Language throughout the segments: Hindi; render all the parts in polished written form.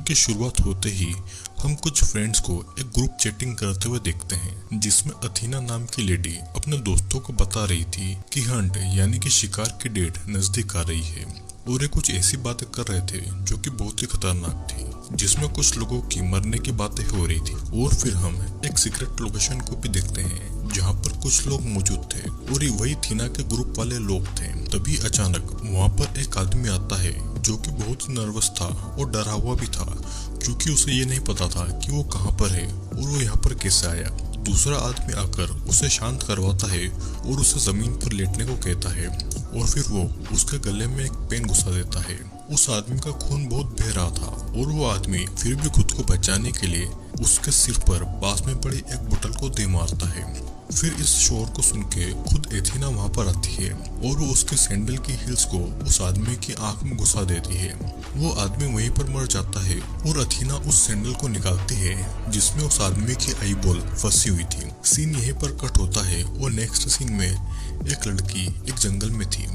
की शुरुआत होते ही हम कुछ फ्रेंड्स को एक ग्रुप चैटिंग करते हुए देखते हैं, जिसमें अथीना नाम की लेडी अपने दोस्तों को बता रही थी कि हंट यानी कि शिकार की डेट नजदीक आ रही है और ये कुछ ऐसी बातें कर रहे थे जो कि बहुत ही खतरनाक थी, जिसमें कुछ लोगों की मरने की बातें हो रही थी। और फिर हम एक सीक्रेट लोकेशन को भी देखते हैं जहाँ पर कुछ लोग मौजूद थे और ये वही थीना के ग्रुप वाले लोग थे। तभी अचानक वहाँ पर एक आदमी आता है जो कि बहुत नर्वस था और डरा हुआ भी था, क्योंकि उसे ये नहीं पता था कि वो कहाँ पर है और वो यहाँ पर कैसे आया। दूसरा आदमी आकर उसे शांत करवाता है और उसे जमीन पर लेटने को कहता है और फिर वो उसके गले में एक पेन घुसा देता है। उस आदमी का खून बहुत बह रहा था और वो आदमी फिर भी खुद को बचाने के लिए उसके सिर पर पास में पड़ी एक बोतल को दे मारता है। फिर इस शोर को सुन के खुद एथीना वहाँ पर आती है और वो उसके सैंडल की हील्स को उस आदमी की आंख में घुसा देती है। वो आदमी वहीं पर मर जाता है और अथीना उस सैंडल को निकालती है जिसमें उस आदमी की आई बॉल फंसी हुई थी। सीन यहीं पर कट होता है और नेक्स्ट सीन में एक लड़की एक जंगल में थी।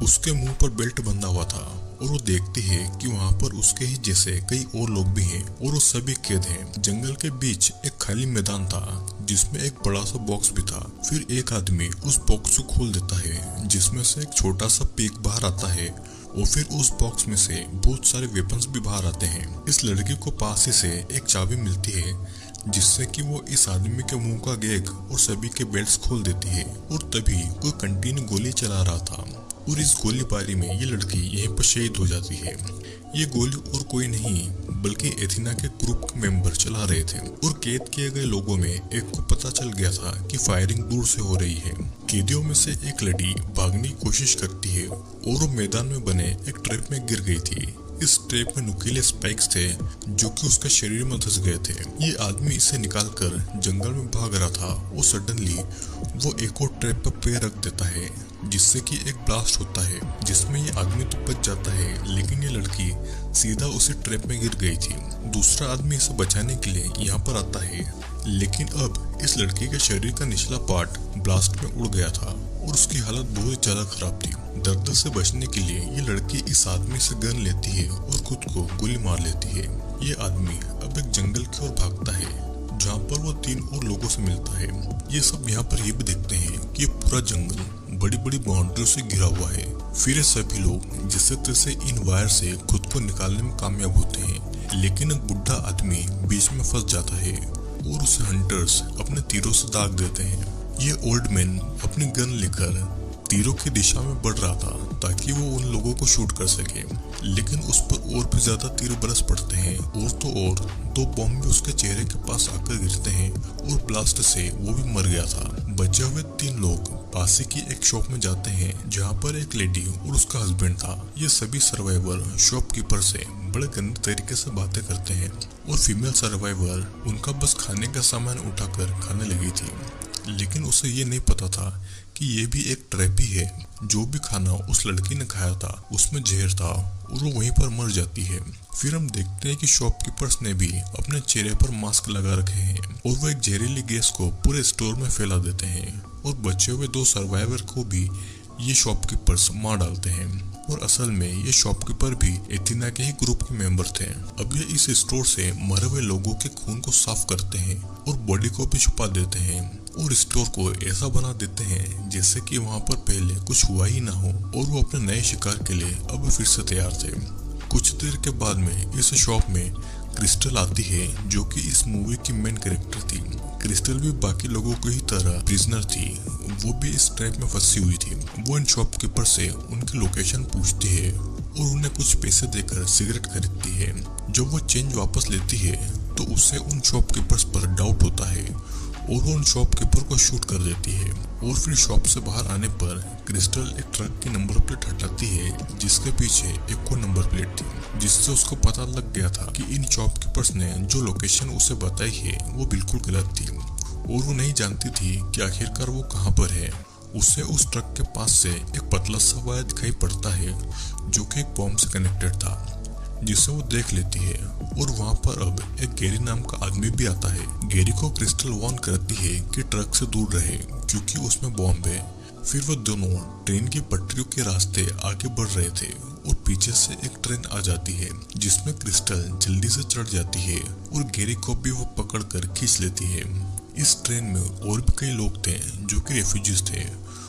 उसके मुंह पर बेल्ट बंधा हुआ था और वो देखती है कि वहाँ पर उसके ही जैसे कई और लोग भी हैं और वो सभी कैद हैं। जंगल के बीच एक खाली मैदान था जिसमें एक बड़ा सा बॉक्स भी था। फिर एक आदमी उस बॉक्स को खोल देता है जिसमें से एक छोटा सा पीक बाहर आता है और फिर उस बॉक्स में से बहुत सारे वेपन्स भी बाहर आते हैं। इस लड़की को पास ही से एक चाबी मिलती है जिससे कि वो इस आदमी के मुंह का गैग और सभी के बेल्ट्स खोल देती है और तभी कोई कंटिन्यू गोली चला रहा था और इस गोलीबारी में ये लड़की यहीं पर शहीद हो जाती है। ये गोली और कोई नहीं बल्कि एथीना के ग्रुप के मेंबर चला रहे थे और कैद किए गए लोगों में एक को पता चल गया था कि फायरिंग दूर से हो रही है। कैदियों में से एक लड़की भागने की कोशिश करती है और वो मैदान में बने एक ट्रैप में गिर गई थी। इस ट्रैप में नुकीले स्पाइक्स थे जो कि उसके शरीर में धंस गए थे। ये आदमी इसे निकालकर जंगल में भाग रहा था और सडनली वो एक और ट्रैप पर पैर रख देता है जिससे कि एक ब्लास्ट होता है जिसमें ये आदमी तो बच जाता है, लेकिन ये लड़की सीधा उसी ट्रैप में गिर गई थी। दूसरा आदमी इसे बचाने के लिए यहाँ पर आता है, लेकिन अब इस लड़की के शरीर का निचला पार्ट ब्लास्ट में उड़ गया था और उसकी हालत बहुत ज्यादा खराब थी। दर्द से बचने के लिए ये लड़की इस आदमी से गन लेती है और खुद को गोली मार लेती है। ये आदमी अब एक जंगल की ओर भागता है जहाँ पर वो 3 और लोगों से मिलता है। ये सब यहाँ पर ये भी देखते हैं कि ये पूरा जंगल बड़ी बड़ी बाउंड्रियों से घिरा हुआ है। फिर सभी लोग जिससे तैसे इन वायर से खुद को निकालने में कामयाब होते हैं, लेकिन एक बुढ़ा आदमी बीच में फंस जाता है और उसे हंटर्स अपने तीरों से दाग देते हैं। ये ओल्ड मैन अपनी गन लेकर तीरों की दिशा में बढ़ रहा था ताकि वो उन लोगों को शूट कर सके, लेकिन उस पर और भी ज्यादा तीर बरस पड़ते हैं और तो और 2 बॉम्ब भी उसके चेहरे के पास आकर गिरते हैं और ब्लास्ट से वो भी मर गया था। बचे हुए 3 लोग पास की एक शॉप में जाते हैं जहाँ पर एक लेडी और उसका हस्बैंड था। ये सभी सर्वाइवर शॉपकीपर से बड़े गंदे तरीके से बातें करते हैं और फीमेल सर्वाइवर उनका बस खाने का सामान उठाकर खाने लगी थी, लेकिन उसे ये नहीं पता था कि ये भी एक ट्रैप ही है। जो भी खाना उस लड़की ने खाया था उसमें जहर था और वो वहीं पर मर जाती है। फिर हम देखते हैं कि शॉपकीपर्स ने भी अपने चेहरे पर मास्क लगा रखे हैं और वो एक जहरीली गैस को पूरे स्टोर में फैला देते हैं और बचे हुए 2 सर्वाइवर को भी ये शॉपकीपर्स मार डालते हैं। और असल में ये शॉपकीपर भी एथीना के ही ग्रुप के मेंबर थे। अब ये इस स्टोर से मरे हुए लोगों के खून को साफ करते हैं और बॉडी को भी छुपा देते हैं और स्टोर को ऐसा बना देते हैं जैसे कि वहाँ पर पहले कुछ हुआ ही ना हो और वो अपने नए शिकार के लिए अब फिर से तैयार थे। कुछ देर के बाद में इस शॉप में क्रिस्टल आती है जो कि इस मूवी की मेन कैरेक्टर थी। क्रिस्टल भी बाकी लोगों की ही तरह प्रिजनर थी, वो भी इस ट्रैप में फंसी हुई थी। वो इन शॉपकीपर से उनकी लोकेशन पूछती है और उन्हें कुछ पैसे देकर सिगरेट खरीदती है। जब वो चेंज वापस लेती है तो उसे उन शॉपकीपर्स पर डाउट होता है और वो उन शॉपकीपर को शूट कर देती है। और फिर शॉप से बाहर आने पर क्रिस्टल एक ट्रक की नंबर प्लेट हटाती है जिसके पीछे एक और नंबर प्लेट थी, जिससे उसको पता लग गया था कि इन शॉपकीपर्स ने जो लोकेशन उसे बताई है वो बिल्कुल गलत थी और वो नहीं जानती थी कि आखिरकार वो कहाँ पर है। उसे उस ट्रक के पास से एक पतला सा वायर दिखाई पड़ता है जो कि एक बॉम्ब से कनेक्टेड था, जिसे वो देख लेती है और वहाँ पर अब एक गैरी नाम का आदमी भी आता है। गैरी को क्रिस्टल वार्न करती है कि ट्रक से दूर रहे क्योंकि उसमें बॉम्ब है। फिर वो दोनों ट्रेन की पटरियों के रास्ते आगे बढ़ रहे थे और पीछे से एक ट्रेन आ जाती है जिसमें क्रिस्टल जल्दी से चढ़ जाती है और गैरी को भी वो पकड़कर खींच लेती है। इस ट्रेन में और भी कई लोग थे जो कि रेफ्यूजीज थे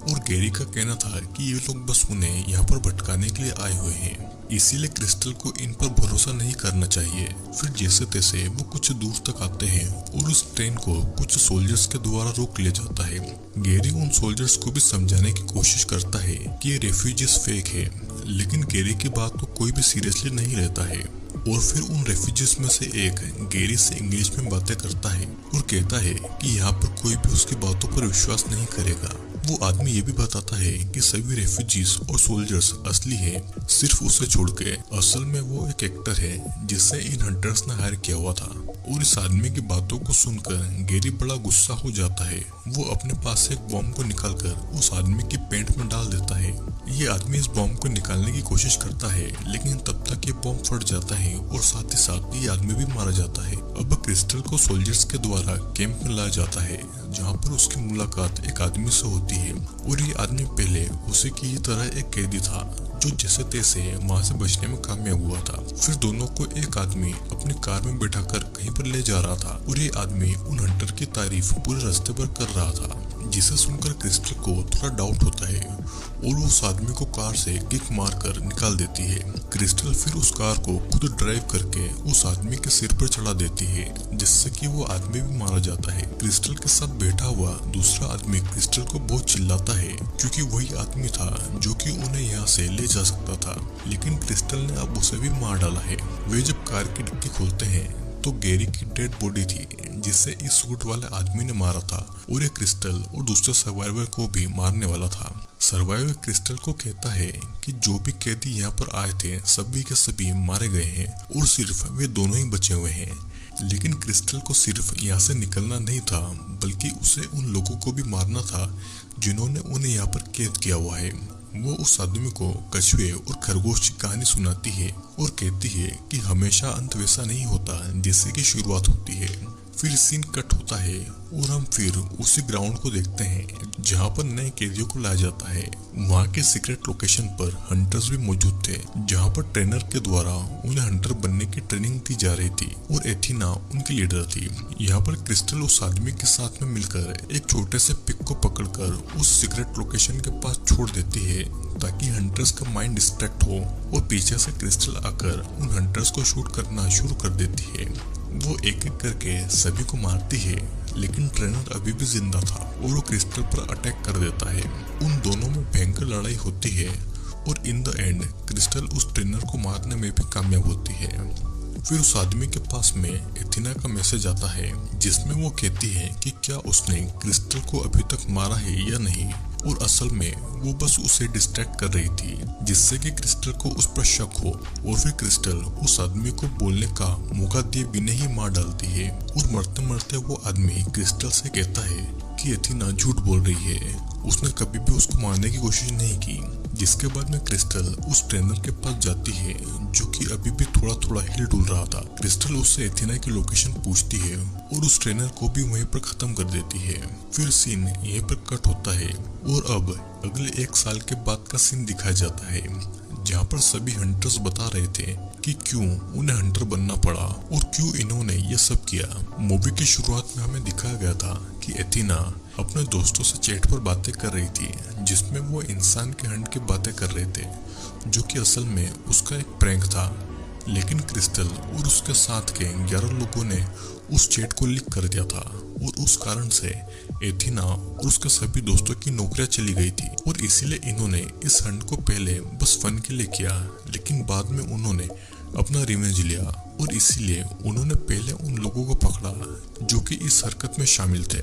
और गैरी का कहना था कि ये लोग बस उन्हें यहाँ पर भटकाने के लिए आए हुए हैं, इसीलिए क्रिस्टल को इन पर भरोसा नहीं करना चाहिए। फिर जैसे तैसे वो कुछ दूर तक आते हैं और उस ट्रेन को कुछ सोल्जर्स के द्वारा रोक लिया जाता है। गैरी उन सोल्जर्स को भी समझाने की कोशिश करता है कि ये रेफ्यूजीज फेक है, लेकिन गैरी की बात को कोई भी सीरियसली नहीं लेता है और फिर उन रेफ्यूजीज में से एक गैरी से इंग्लिश में बातें करता है और कहता है कि यहाँ पर कोई भी उसकी बातों पर विश्वास नहीं करेगा। वो आदमी ये भी बताता है कि सभी रेफ्यूजीज और सोल्जर्स असली है, सिर्फ उसे छोड़ के। असल में वो एक एक्टर है जिसे इन हंटर्स ने हायर किया हुआ था। और इस आदमी की बातों को सुनकर गैरी बड़ा गुस्सा हो जाता है। वो अपने पास से एक बॉम्ब को निकालकर उस आदमी की पेंट में डाल देता है। ये आदमी इस बॉम्ब को निकालने की कोशिश करता है, लेकिन तब तक ये बॉम्ब फट जाता है और साथ ही साथ ये आदमी भी मारा जाता है। अब क्रिस्टल को सोल्जर्स के द्वारा कैंप में लाया जाता है, जहाँ पर उसकी मुलाकात एक आदमी से होती है और ये आदमी पहले उसी की तरह एक कैदी था जो जैसे तैसे वहां से बचने में कामयाब हुआ था। फिर दोनों को एक आदमी अपनी कार में बैठाकर कहीं पर ले जा रहा था और ये आदमी उन हंटर की तारीफ पूरे रास्ते पर कर रहा था, जिसे सुनकर क्रिस्टल को थोड़ा डाउट होता है और उस आदमी को कार से किक मारकर निकाल देती है। क्रिस्टल फिर उस कार को खुद ड्राइव करके उस आदमी के सिर पर चढ़ा देती है, जिससे कि वो आदमी भी मारा जाता है। क्रिस्टल के साथ बैठा हुआ दूसरा आदमी क्रिस्टल को बहुत चिल्लाता है, क्योंकि वही आदमी था जो कि उन्हें यहाँ से ले जा सकता था, लेकिन क्रिस्टल ने अब उसे भी मार डाला है। वे जब कार की डिक्की खोलते हैं तो गैरी की डेड बॉडी थी, जिसे इस सूट वाले आदमी ने मारा था और ये क्रिस्टल और दूसरे सर्वाइवर को भी मारने वाला था। सर्वाइवर क्रिस्टल को कहता है कि जो भी कैदी यहाँ पर आए थे सभी के सभी मारे गए हैं और सिर्फ वे दोनों ही बचे हुए हैं। लेकिन क्रिस्टल को सिर्फ यहाँ से निकलना नहीं था, बल्कि उसे उन लोगों को भी मारना था जिन्होंने उन्हें यहाँ पर कैद किया हुआ है। वो उस आदमी को कछुए और खरगोश की कहानी सुनाती है और कहती है कि हमेशा अंत वैसा नहीं होता जैसे कि शुरुआत होती है। फिर सीन कट होता है और हम फिर उसी ग्राउंड को देखते हैं जहाँ पर नए कैदियों को लाया जाता है। वहाँ के सीक्रेट लोकेशन पर हंटर्स भी मौजूद थे, जहाँ पर ट्रेनर के द्वारा उन्हें हंटर बनने की ट्रेनिंग दी जा रही थी और एथिना उनकी लीडर थी। यहाँ पर क्रिस्टल उस आदमी के साथ में मिलकर एक छोटे से पिक को पकड़कर उस सीक्रेट लोकेशन के पास छोड़ देती है, ताकि हंटर्स का माइंड डिस्ट्रैक्ट हो और पीछे से क्रिस्टल आकर उन हंटर्स को शूट करना शुरू कर देती है। वो एक एक करके सभी को मारती है, लेकिन ट्रेनर अभी भी जिंदा था और वो क्रिस्टल पर अटैक कर देता है। उन दोनों में भयंकर लड़ाई होती है और इन द एंड क्रिस्टल उस ट्रेनर को मारने में भी कामयाब होती है। फिर उस आदमी के पास में एथिना का मैसेज आता है, जिसमें वो कहती है कि क्या उसने क्रिस्टल को अभी तक मारा है या नहीं, और असल में वो बस उसे डिस्ट्रैक्ट कर रही थी, जिससे कि क्रिस्टल को उस पर शक हो और फिर क्रिस्टल उस आदमी को बोलने का मौका दिए बिना ही मार डालती है। और मरते मरते वो आदमी क्रिस्टल से कहता है कि एथिना झूठ बोल रही है, उसने कभी भी उसको मारने की कोशिश नहीं की। जिसके बाद में क्रिस्टल उस ट्रेनर के पास जाती है, जो कि अभी भी थोड़ा थोड़ा हिल डुल रहा था। क्रिस्टल उससे एथिना की लोकेशन पूछती है और उस ट्रेनर को भी वहीं पर खत्म कर देती है। फिर सीन यहीं पर कट होता है और अब अगले 1 साल के बाद का सीन दिखाया जाता है, जहाँ पर सभी हंटर्स बता रहे थे कि क्यों उन्हें हंटर बनना पड़ा और क्यों इन्होंने ये सब किया। मूवी की शुरुआत में हमें दिखाया गया था कि एथिना अपने दोस्तों से चैट पर बातें कर रही थी, जिसमें वो इंसान के हंट की बातें कर रहे थे, जो कि असल में उसका एक प्रैंक था। लेकिन क्रिस्टल और उसके साथ के 11 लोगों ने उस चैट को लीक कर दिया था और उस कारण से एथिना और उसके सभी दोस्तों की नौकरियां चली गई थी। और इसीलिए इन्होंने इस हंट को पहले बस फन के लिए किया, लेकिन बाद में उन्होंने अपना रिवेंज लिया और इसीलिए उन्होंने पहले उन लोगों को पकड़ा जो कि इस हरकत में शामिल थे।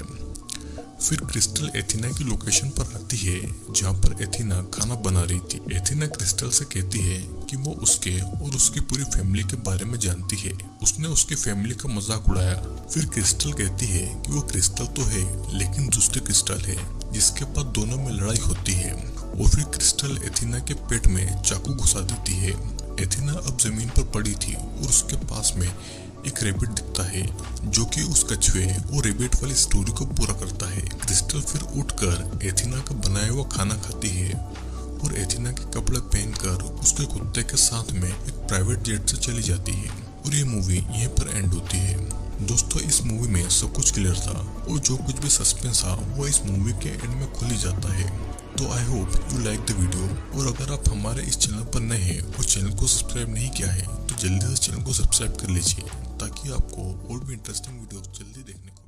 फिर क्रिस्टल एथिना की लोकेशन पर आती है, जहाँ पर एथिना खाना बना रही थी। एथिना क्रिस्टल से कहती है कि वो उसके और उसकी पूरी फैमिली के बारे में जानती है, उसने उसकी फैमिली का मजाक उड़ाया। फिर क्रिस्टल कहती है कि वो क्रिस्टल तो है, लेकिन दूसरी क्रिस्टल है, जिसके बाद दोनों में लड़ाई होती है और फिर क्रिस्टल एथिना के पेट में चाकू घुसा देती है। एथिना अब जमीन पर पड़ी थी और उसके पास में एक रेबिट दिखता है, जो कि उस कछुए और रेबिट वाली स्टोरी को पूरा करता है। क्रिस्टल फिर उठकर एथिना का बनाया हुआ खाना खाती है और एथिना के कपड़े पहनकर उसके कुत्ते के साथ में एक प्राइवेट जेट से चली जाती है और ये मूवी यहीं पर एंड होती है। दोस्तों इस मूवी में सब कुछ क्लियर था और जो कुछ भी सस्पेंस था वो इस मूवी के एंड में खुल ही जाता है। तो I hope you like the video, और अगर आप हमारे इस चैनल पर नए हैं और चैनल को सब्सक्राइब नहीं किया है तो जल्दी से चैनल को सब्सक्राइब कर लीजिए ताकि आपको और भी इंटरेस्टिंग वीडियो जल्दी देखने को